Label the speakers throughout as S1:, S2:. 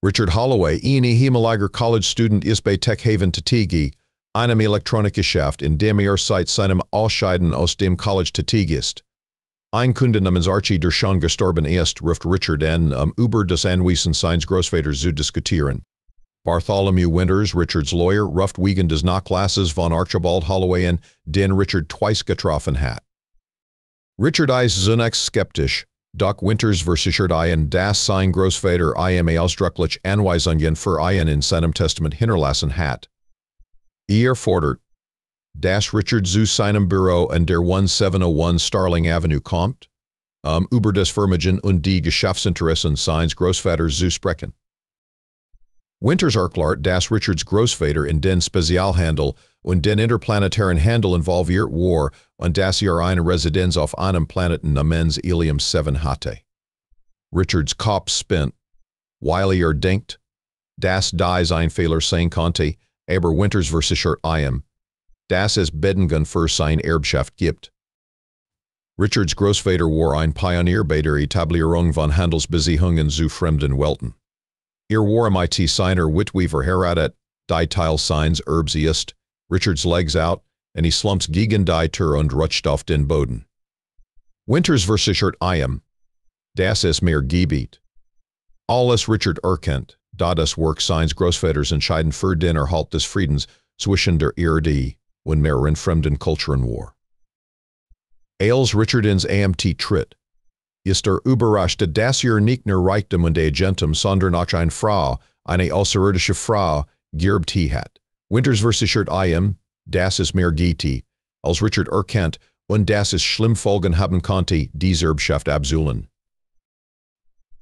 S1: Richard Holloway, eine Hemeliger College Student ist bei Tech Haven Tätige, einem Elektronikgeschäft, in dem seit seinem Ausscheiden aus dem College tätig ist. Ein Kunde namens Archie, der schon gestorben ist, ruft Richard an, über das Anwesen seines Großvaters zu diskutieren. Bartholomew Winters, Richards lawyer, ruft wegen des Nachlasses von Archibald Holloway an, den Richard twice getroffen hat. Richard ist zunächst skeptisch, doch Winters versichert ihn, dass sein Großvater ausdrücklich Anweisungen für ihn in seinem Testament hinterlassen hat. Fordert, dass Richard zu seinem Büro an der 1701 Starling Avenue kommt, über das Vermögen und die Geschäftsinteressen seines Großvaters zu sprechen. Winters erklärt, dass Richards Großvater in den Spezialhandel und den interplanetaren Handel involviert war und dass eine Residenz auf einem Planeten namens Ilium 7 hatte. Richards Kopf spinnt, weil denkt, dass dies ein Fehler sein konnte, aber Winters versichert ihm, dass es Bedingungen für sein Erbschaft gibt. Richards Großvater war ein Pionier bei der Etablierung von Handelsbeziehungen zu fremden Welten. War mit seiner Witwe verheiratet, die Teil seines Erbs ist, Richards legs out, and slumps gegen die Tür und rutscht auf den Boden. Winters versichert ihm, dass es mehr gibt. Alles Richard erkennt, da das Werk seines Großvaters entscheidend für den Erhalt des Friedens zwischen der Erde und mehreren fremden Kulturen war. Als Richard ins Amt tritt, ist überrascht, dass nicht nur Reichtum und Agentum, sondern auch eine Frau, eine außerirdische Frau, geerbt hat. Winters versichert ihm, dass es mehr gibt, als Richard erkennt und dass es schlimm Folgen haben konnte, diese Erbschaft abzuholen.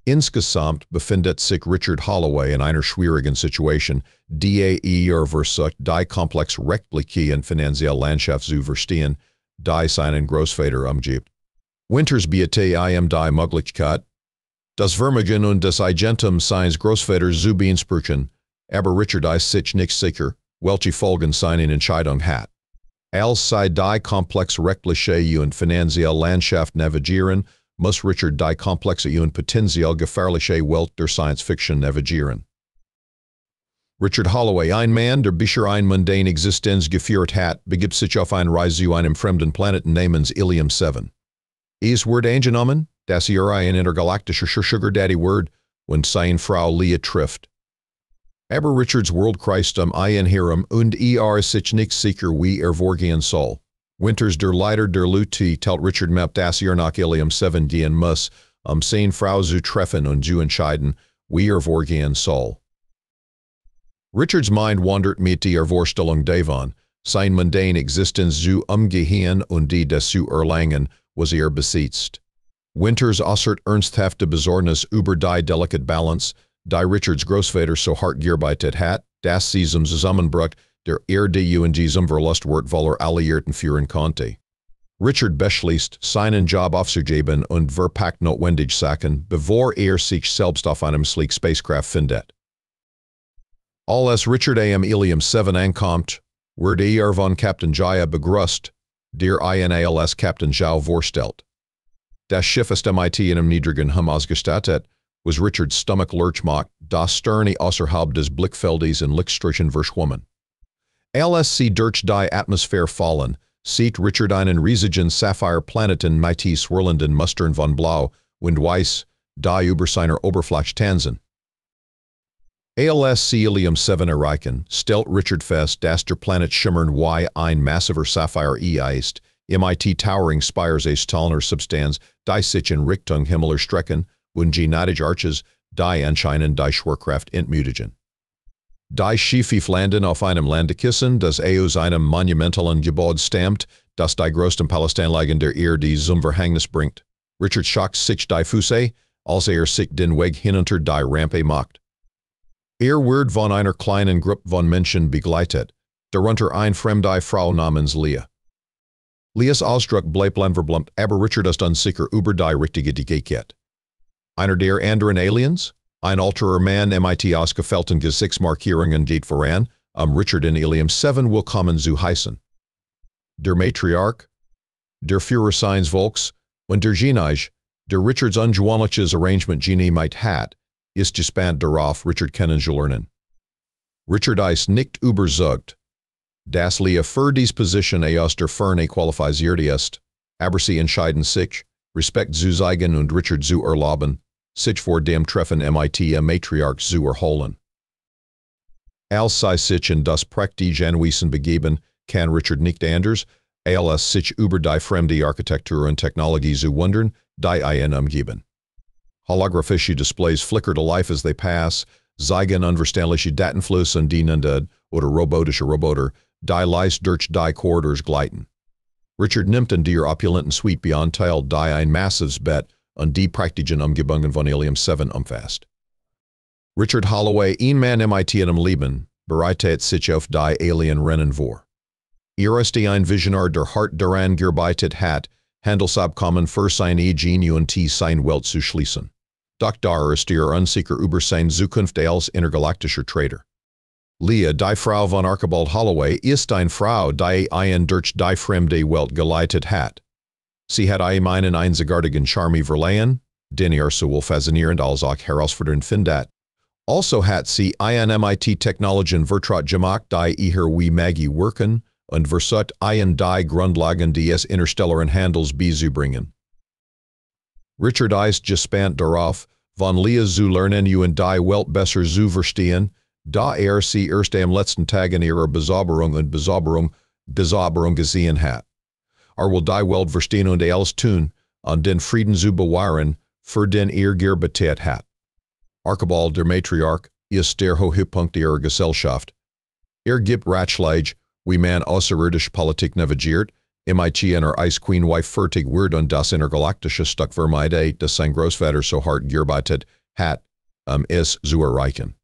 S1: Insgesamt befindet sich Richard Holloway in einer schwierigen Situation, die versucht, die komplex rechtliche und finanzielle Landschaft zu verstehen, die seinen Großvater umgibt. Winters bietet ihm die Möglichkeit, das Vermögen und das Eigentum seines Großvaters zu beanspruchen, aber Richard ist sich nicht sicher, welche Folgen seine Entscheidung hat. Als sei die komplex rechtliche und finanzielle Landschaft navigieren, muss Richard die komplexe und potenziell gefährliche Welt der Science Fiction navigieren. Richard Holloway, ein Mann, der bisher eine mundane Existenz geführt hat, begibt sich auf eine Reise zu einem fremden Planeten namens Ilium 7. Wurde angenommen, dass ein intergalaktischer Sugar Daddy wird und seine Frau Leah trifft. Aber Richards World Christ ein Herum und sich nicht sicher wie vorgehen soll. Winters der Leiter der Leute teilt Richard mit, dass nach Ilium 7 gehen muss, seine Frau zu treffen und zu entscheiden, wie vorgehen soll. Richards Mind wandert mit der Vorstellung davon, seine mundane Existenz zu umgehen und die des zu erlangen, was besitzt. Winters äußert ernsthafte Besorgnis über die delicate Balance, die Richards Großvater so hart gearbeitet hat, dass sie zum Zusammenbruch der Erde und zum Verlust alliierten führen konnte. Richard beschließt, seinen Job aufzugeben und verpackt notwendig Sachen, bevor sich selbst auf einem sleek Spacecraft findet. Als Richard am Ilium 7 ankommt, wird von Captain Jaya begrüßt, der als Captain Zhao vorstellt. Das Schiff ist mit einem niedrigen Hum ausgestattet, was Richards Stomach lurchmacht, das Sterne außerhalb des Blickfeldes in Lichtstrichen verschwommen. Als sie durch die Atmosphäre fallen, sieht Richard einen riesigen Sapphire-Planeten mit swirlenden Mustern von Blau und Weiß, die über seiner Oberfläche tanzen. Als sie Ilium 7 erreichen, stellt Richard fest, dass der Planet schimmern wie ein massiver Sapphire ist, mit towering Spires aus Talner Substanz, die sich in Richtung Himmel erstrecken und genetische Arches, die anscheinend die Schwerkraft entmutigen. Die Schiffif landen auf einem Landekissen, das aus einem monumentalen Gebäude stammt, das die größten Palästinenlagen der Erde zum Verhängnis bringt. Richard schockt sich die Füße, als sich den Weg hinunter die Rampe macht. Wird von einer kleinen Gruppe von Menschen begleitet, darunter eine fremde Frau namens Leah. Leahs Ausdruck bleibt unverblümt, aber Richard ist unsicher über die richtige Diät. Einer der anderen Aliens, ein alterer Mann mit ausgefällten Gesichtsmarkierungen geht voran, Richard in Ilium 7 willkommen zu heißen. Der Matriarch, der Führer seines Volks und der Genage, der Richards ungewöhnliches Arrangement mit hat, ist gespannt darauf, Richard kennenzulernen. Richard ist nicht überzeugt, dass Leah für diese Position aus der Ferne qualifiziert ist, aber sie entscheiden sich, Respekt zu zeigen und Richard zu erlauben, sich vor dem Treffen mit dem Matriarch zu erholen. Als sie sich in das praktische Anwesen begeben, kann Richard nicht anders, als sich über die fremde Architektur und Technologie zu wundern, die ihn umgeben. Holographische Displays flicker to life as they pass, zeigen unverständliche Datenfluss und dienende oder robotische Roboter, die leicht durch die Corridors gleiten. Richard nimmt in der opulenten Suite beyond Teil die ein massives Bett und die praktischen Umgebungen von Helium 7 umfasst. Richard Holloway, ein Mann mit einem Leben, bereitet sich auf die Alien-Rennen vor. Ist ein Visionar der Hart daran gearbeitet hat, Handelsabkommen für seine Genie und seine Welt zu schließen. Doch ist unsicher über seine Zukunft als intergalaktischer Trader. Leah, die Frau von Archibald Holloway, ist eine Frau, die durch die fremde Welt geleitet hat. Sie hat einen einzigartigen Charme verleihen, den sowohl faszinierend als auch herausfordernd findet. Also hat sie MIT-Technologien vertraut gemacht, die wie Maggie wirken, und versucht die Grundlagen des interstellaren Handels beizubringen. Richard ist gespannt darauf, von Leah zu lernen und die Welt besser zu verstehen, da sie erst am letzten Tag in ihrer Bezauberung und Bezauberung gesehen hat. Will die Welt verstehen und alles tun, und den Frieden zu bewahren, für den gearbeitet hat. Archibald, der Matriarch, ist der Höhepunkt ihrer Gesellschaft. Gibt Ratschläge, wie man außerirdische Politik navigiert, MIT einer Ice Queen Wife fertig wird und das intergalaktische Stückvermeide, das sein Großvater so hart gearbeitet hat, es zu erreichen.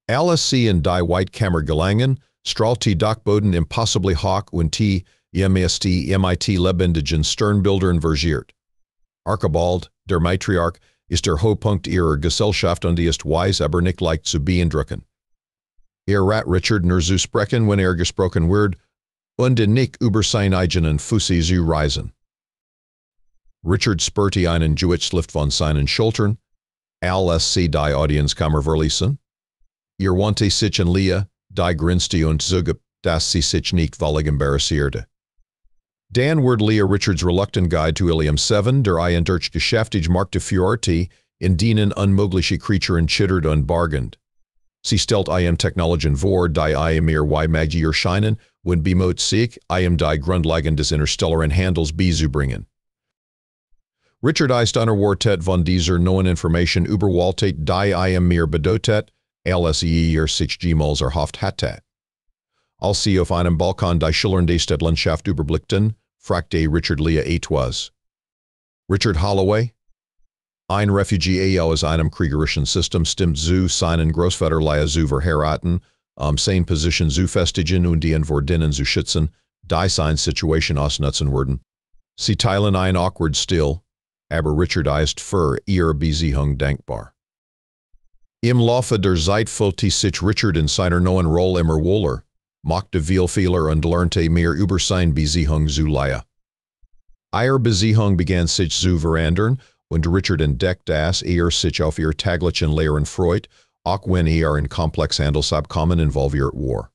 S1: Als sie in die White-Kammer gelangen, strahlt die Dachboden impossibly hoch und die MIT lebendigen Sternbildern vergiert. Archibald, der Matriarch, ist der Höhepunkt ihrer Gesellschaft und ist weise aber nicht leicht zu beeindrucken. Rat Richard nur zu sprechen, wenn gesprochen wird, und nicht über seine eigenen Füße zu reisen. Richard spürte einen Gewicht von seinen Schultern, als sie die Audienzkammer verließen. Wandte sich an Leah, die grinste und zugab, dass sie sich nicht völlig embarrassierte. Dann wird Leah Richards reluctant Guide to Helium 7, der durch geschäftig Markte Fiorti, in denen unmögliche Creaturen chittert und bargained. Sie stellt Technologien vor, die wie Magie erscheinen, und bemüht sich, die Grundlagen des interstellaren Handels beizubringen. Richard ist unerwartet von dieser neuen Information überwältigt, die mir bedeutet, als sich jemals erhofft hatte. Als sie auf einem Balkon die schillernde Stadtlandschaft überblickten, fragte Richard Leah etwas. Richard Holloway? Ein Refugee aus einem kriegerischen System stimmt zu seinen Großvater Leah zu verheiraten, seine Position zu festigen und ihn vor denen zu schützen, die seine Situation ausnutzen würden. Sie teilen ein awkward Still, aber Richard ist für ihre Beziehung dankbar. Im Laufe der Zeit fühlte sich Richard in seiner neuen Rolle immer wohler, machte viel Fehler und lernte mehr über seine Beziehung zu Leah. Ihre Beziehung begann sich zu verändern, und Richard entdeckte, dass sich auf ihr täglichen Lehren freut, auch wenn in komplex Handelsabkommen involviert war.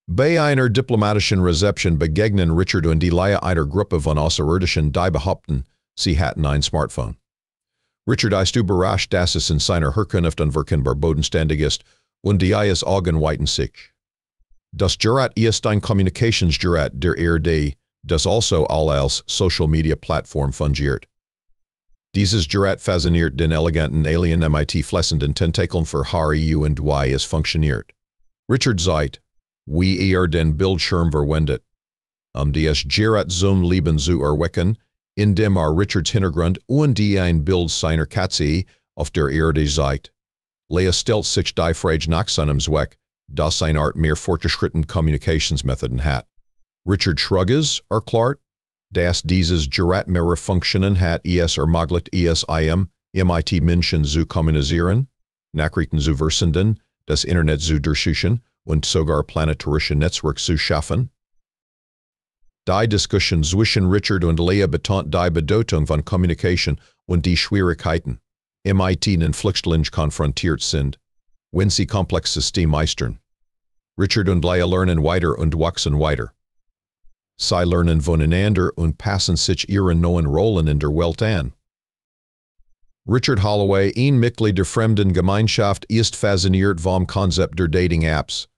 S1: Bei einer diplomatischen Rezeption begegnen Richard und die Leah einer Gruppe von Außerirdischen, die behaupten, sie hatten ein Smartphone. Richard ist überrascht, dass es in seiner Herkunft unverkennbar bodenständig ist, und die Augen weiten sich. Das Gerät ist ein Kommunikationsgerät der Erde, das also als Social Media Plattform fungiert. Dieses Gerät fasziniert den eleganten Alien MIT flessenden Tentakeln für Harry und wie es funktioniert. Richard sagt, wie den Bildschirm verwendet, das Gerät zum Leben zu erwecken, indem Richards Hintergrund und die ein Bild seiner Katze auf der Erde zeigt. Leah stellt sich die Frage nach seinem Zweck, das eine Art mehr fortgeschrittene Kommunikationsmethoden hat. Richard schrugt, erklärt, dass dieses Gerät mehrere Funktionen hat, ermöglicht MIT Menschen zu kommunizieren, Nachrichten zu versenden, das Internet zu durchsuchen und sogar planetarische Netzwerke zu schaffen. Die Diskussion zwischen Richard und Leah betont die Bedeutung von Kommunikation und die Schwierigkeiten, MIT-nen Flüchtlinge konfrontiert sind, wenn sie komplexe System meistern. Richard und Leia lernen weiter und wachsen weiter. Sie lernen voneinander und passen sich ihren neuen Rollen in der Welt an. Richard Holloway, ein Mitglied der fremden Gemeinschaft, ist fasziniert vom Konzept der Dating-Apps.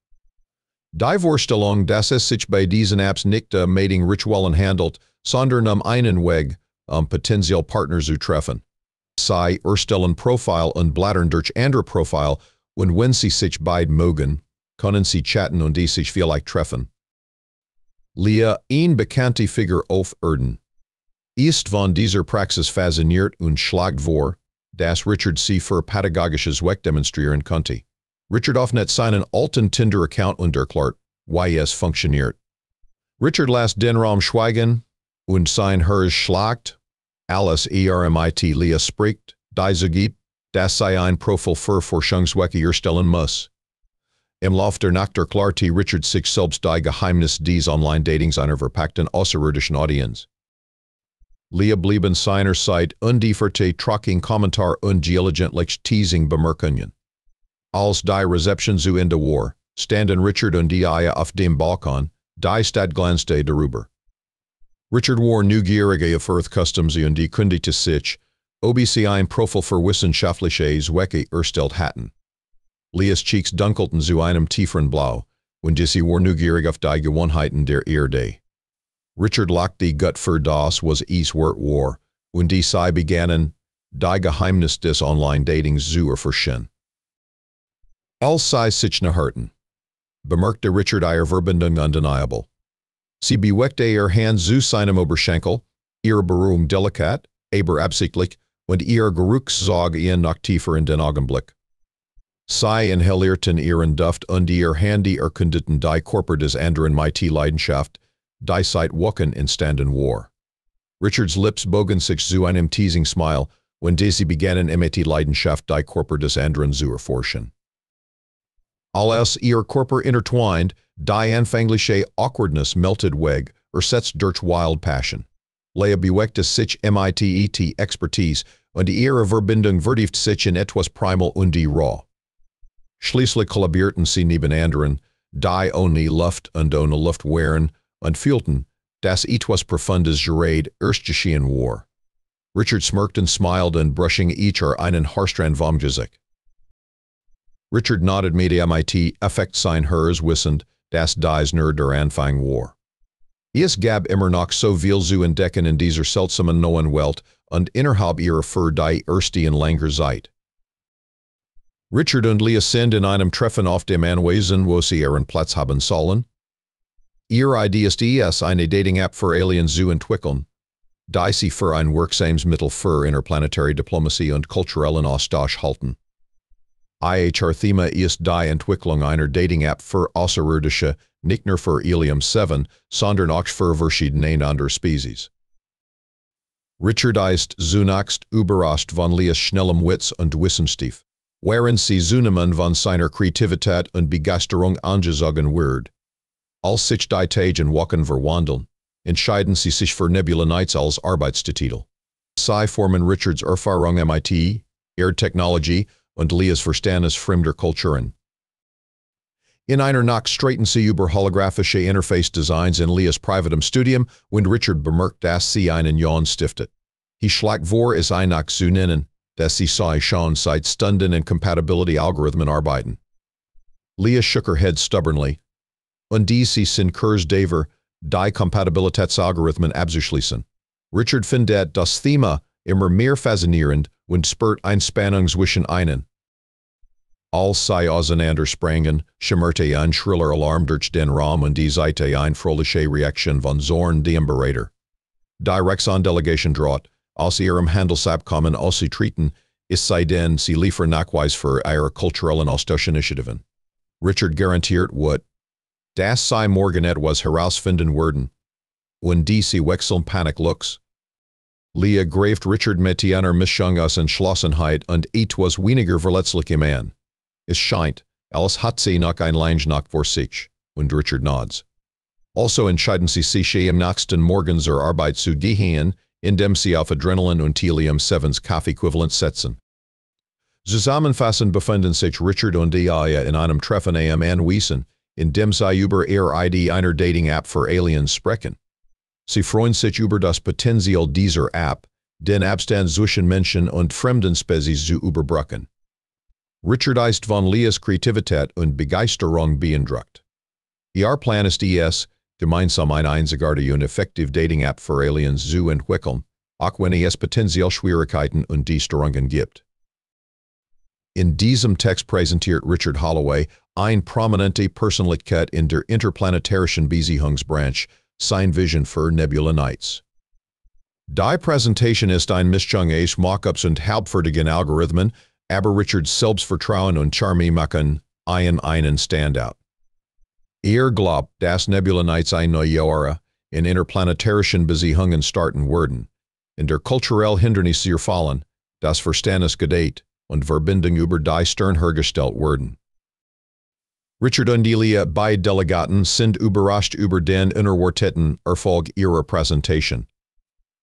S1: Die Vorstellung, dass es sich bei diesen Apps nicht Mating-Ritualen handelt, sondern einen Weg, potenziell Partner zu treffen. Sie erstellen Profil und blättern durch andere Profil, und wenn sie sich beide mögen, können sie chatten und sich vielleicht treffen. Leia, ein bekannte Figur auf Erden, ist von dieser Praxis fasziniert und schlägt vor, dass Richard sie für pädagogisches Zweck demonstrieren konnte. Richard öffnet seinen alten Tinder-Account und erklärt, wie es funktioniert. Richard lässt den Raum schweigen und sein Herz schlägt, alles ermit Leia spricht, diese gibt, dass sie ein Profil für Forschungszwecke erstellen muss. Im Lauf der Nacht erklärte Richard sich selbst die Geheimnis des Online-Datings einer verpackten außerirdischen Audienz. Leia blieben seinerzeit undieferte tracking Kommentar und gelegentlich Teasing Bemerkungen. Als die Rezeption zu Ende war, standen Richard und die Eier auf dem Balkon, die Stadt glänzte darüber. Richard war neugierig auf Earth-Customs und die kundigte sich, ob sie ein Profil für wissenschaftliche Zwecke erstellt hatten. Leias Cheeks dunkelten zu einem tieferen Blau, und sie war neugierig auf die Gewohnheiten der Erde. Richard lachte Gut für das, was es wert war, und sie begannen, die Geheimnis des Online-Datings zu erforschen. Als sie sich näherten, bemerkte Richard ihre Verbindung undeniable. Sie bewegte ihr Hand zu seinem Oberschenkel, ihre Berührung delikat, aber absichtlich, und ihr Geruch zog ihn noch tiefer in den Augenblick. Sie inhalierten ihren Duft und ihr Handy erkundeten die Körper des anderen mit Leidenschaft, die seit Wochen entstanden war. Richards Lips bogen sich zu einem teasing Smile, wenn sie begannen mit Leidenschaft die Körper des anderen zu erforschen. Als ihr Körper intertwined, die anfängliche Awkwardness melted weg, ersetzt durch Wild Passion. Leia bewegte sich mit Expertise, und ihre Verbindung vertieft sich in etwas primal und raw. Schließlich kollabierten sie nebeneinander, die ohne Luft und ohne Luft waren, und fühlten, dass etwas Profundes gerade erst geschehen war. Richard smirked and smiled and brushing each einen Haarstrand vom Gesicht. Richard nodded mit Effekt sein Herz wissend, dass dies nur der Anfang war. Es gab immer noch so viel zu entdecken in dieser seltsamen neuen Welt und innerhalb ihrer für die erste in langer Zeit. Richard und Leia sind in einem Treffen auf dem Anwesen, wo sie ihren Platz haben sollen. Ihre Idee ist es, eine Dating-App für Aliens zu entwickeln, die sie für ein wirksames Mittel für interplanetary Diplomatie und kulturellen Austausch halten. Ihr Thema ist die Entwicklung einer Dating-App für außerirdische, nicht nur für Helium 7, sondern auch für verschiedene andere Spezies. Richard ist zunächst überrascht von Leias schnellem Witz und Wissenstief, während sie zunehmend von seiner Kreativität und Begeisterung angezogen wird. Als sich die Tage Wochen verwandeln, entscheiden sie sich für Nebula Nights als Arbeitstitel. Sie formen Richards Erfahrung mit Erdtechnologie und Leias Verständnis fremder Kulturen. In einer Nacht streiten sie über holographische Interface-Designs in Leias privatem Studium, wenn Richard bemerkt, dass sie einen Jan stiftet. Schlägt vor, es eine zu nennen, dass sie schon seit Stunden in Compatibility-Algorithmen arbeiten. Leia shook her head stubbornly, und sie sind Kurs Daver, die Kompatibilitätsalgorithmen abzuschließen. Richard findet das Thema immer mehr faszinierend und spürt eine Spannung zwischen ihnen. Als sie auseinander sprangen, schimmerte ein schriller Alarm durch den Raum und zeigte eine fröhliche Reaktion von Zorn dem Berater. Die Rexon-Delegation droht, aus ihrem Handelsabkommen auszutreten, es sei denn, sie liefern Nachweis für ihre kulturellen Austauschinitiativen. Richard garantiert wird, dass sie morgen etwas herausfinden werden. Und sie wechseln Paniklooks. Leia greift Richard mit einer Mischung aus Entschlossenheit und etwas weniger verletzlichem an. Es scheint, als hat sie noch ein Lange Nacht vor sich, und Richard nods. Also entscheiden sie sich am nächsten Morgen zur Arbeit zu gehen, indem sie auf Adrenalin und Helium 7's Kaffee-Äquivalent setzen. Zusammenfassend befinden sich Richard und Aya in einem Treffen am Anwesen, in dem sie über ihre einer Dating-App für Aliens sprechen. Sie freuen sich über das Potenzial dieser App, den Abstand zwischen Menschen und fremden Spezies zu überbrücken. Richard ist von Leas Kreativität und Begeisterung beeindruckt. Ihr Plan ist gemeinsam eine einzigartige und effektive Dating-App für Aliens zu entwickeln, auch wenn es potenziell Schwierigkeiten und Störungen gibt. In diesem Text präsentiert Richard Holloway eine prominente Persönlichkeit in der interplanetarischen Beziehungsbranche, sein Vision für Nebula Nights. Die Präsentation ist ein Mischung aus Mockups und halbfertigen Algorithmen, aber Richards Selbstvertrauen und Charme machen einen Standout. Glaubt, dass Nebula Nights ein neue Ära in interplanetarischen Beziehungen starten werden, in der kulturell Hindernisse fallen, das Verständnis gedeiht und Verbindung über die Stern hergestellt werden. Richard und Leah, beide Delegaten, sind überrascht über den unerwarteten Erfolg ihrer Präsentation.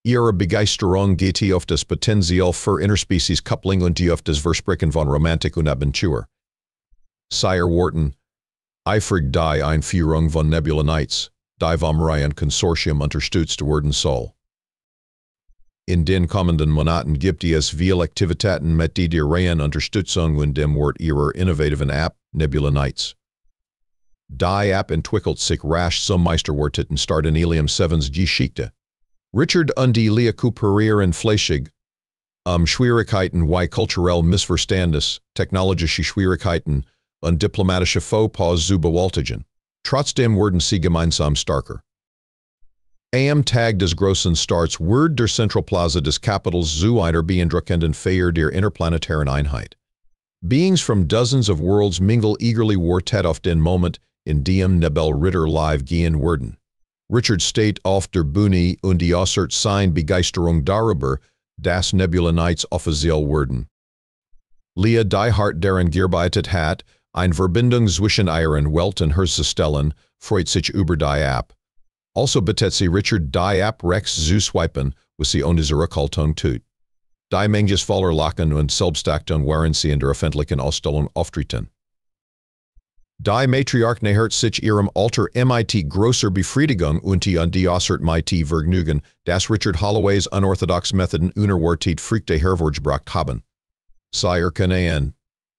S1: Ihre Begeisterung geht auf das Potenzial für Interspecies-Coupling und auf das Versprechen von Romantik und Aventur. Sire Wharton, eifrig die Einführung von Nebula Nights, die vom Reihen Konsortium unterstützt werden soll. In den kommenden Monaten gibt es viele Aktivitäten mit der Reihen Unterstützung und dem Wort ihrer innovativen App, Nebula Nights. Die App entwickelt sich rasch zum Meisterwort und start in Ilium 7's Geschichte. Richard und Leah kooperieren fleißig, Schwierigkeiten wie kulturell Missverständnis, technologische Schwierigkeiten und diplomatische Fauxpas zu bewältigen. Trotzdem werden sie gemeinsam starker. Am Tag des großen Starts wird der Zentralplaza des Kapitals zu einer beeindruckenden Feier der interplanetaren Einheit. Beings from dozens of worlds mingle eagerly wartet auf den Moment, in dem Nebel Ritter live gehen werden. Richard steht auf der Bühne und äußert seine Begeisterung darüber, dass Nebula Nights offiziell werden. Leah, die hart daran gearbeitet hat, eine Verbindung zwischen ihren Welten herzustellen, freut sich über die App. Also bittet sie Richard, die App rechts zu swipen, was sie ohne Zurückhaltung tut. Die manches voller Lachen und Selbstaktung waren sie in der öffentlichen Ausstellung auftreten. Die Matriarch nähert sich ihrem Alter mit großer Befriedigung und die äußert mit Vergnügen, dass Richard Holloways unorthodox Methoden unerwartet Früchte hervorgebracht haben. Sie erkennen,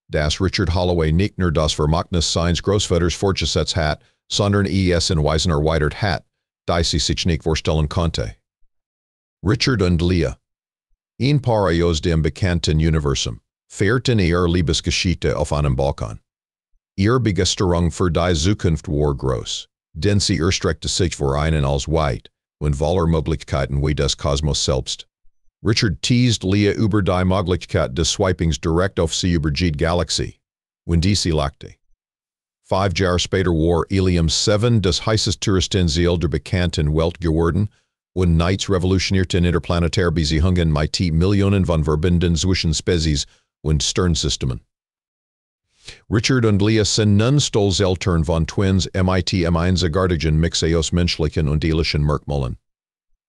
S1: dass Richard Holloway nicht nur das Vermächtnis seines Großvaters fortgesetzt hat, sondern es in Weisen erweitert hat, die sie sich nicht vorstellen konnte. Richard und Leah. Ein Paar aus dem bekannten Universum, fährt in ihrer Liebesgeschichte auf einem Balkon. Ihre Begeisterung für die Zukunft war groß, denn sie erstreckte sich vor einen als weit und voller Möglichkeiten wie des Kosmos selbst. Richard teased Leah über die Möglichkeit des Swipings direkt auf sie über die Galaxie, und diese lachte. 5 Jahre später war Ilium 7 das heißeste Touristenziel der bekannten Welt geworden, und Nights revolutionierten interplanetare Beziehungen mit Millionen von Verbindungen zwischen Spezies und Sternsystemen. Richard und Leah sind nun stolz Eltern von Twins mit einzigartigen Mix aus menschlichen und tierischen Merkmalen.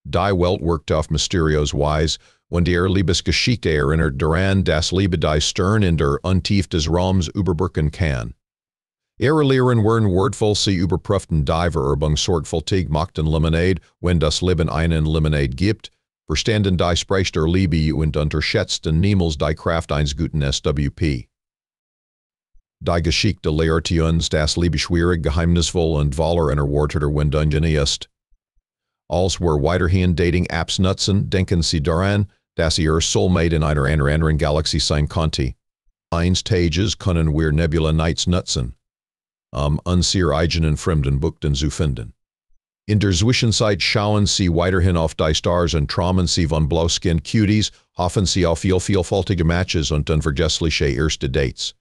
S1: Die Welt wirkt auf mysteriös Weise, und ihre Liebesgeschichte erinnert daran, dass Liebe die Stern in der Untiefe des Raums überbrücken kann. Ihre Lehren waren wortvoll, sie überprüften die Vererbung sorgfältig, machten Lemonade, wenn das Leben einen Lemonade gibt, verstanden die Sprache der Liebe und unterschätzten niemals die Kraft eines guten SWP. Die Geschichte lehrt uns, dass Liebe schwierig, geheimnisvoll und voller unerwarteter Wendungen ist. Als wir weiterhin Dating-Apps nutzen, denken Sie daran, dass Ihr Soulmate in einer anderen Galaxie sein könnte. Einstages können wir Nebula Nights nutzen, unsere eigenen fremden Buchten zu finden. In der Zwischenzeit schauen Sie weiterhin auf die Stars und träumen Sie von Blauskind Cuties, hoffen Sie auf vielfältige Matches und unvergessliche erste Dates.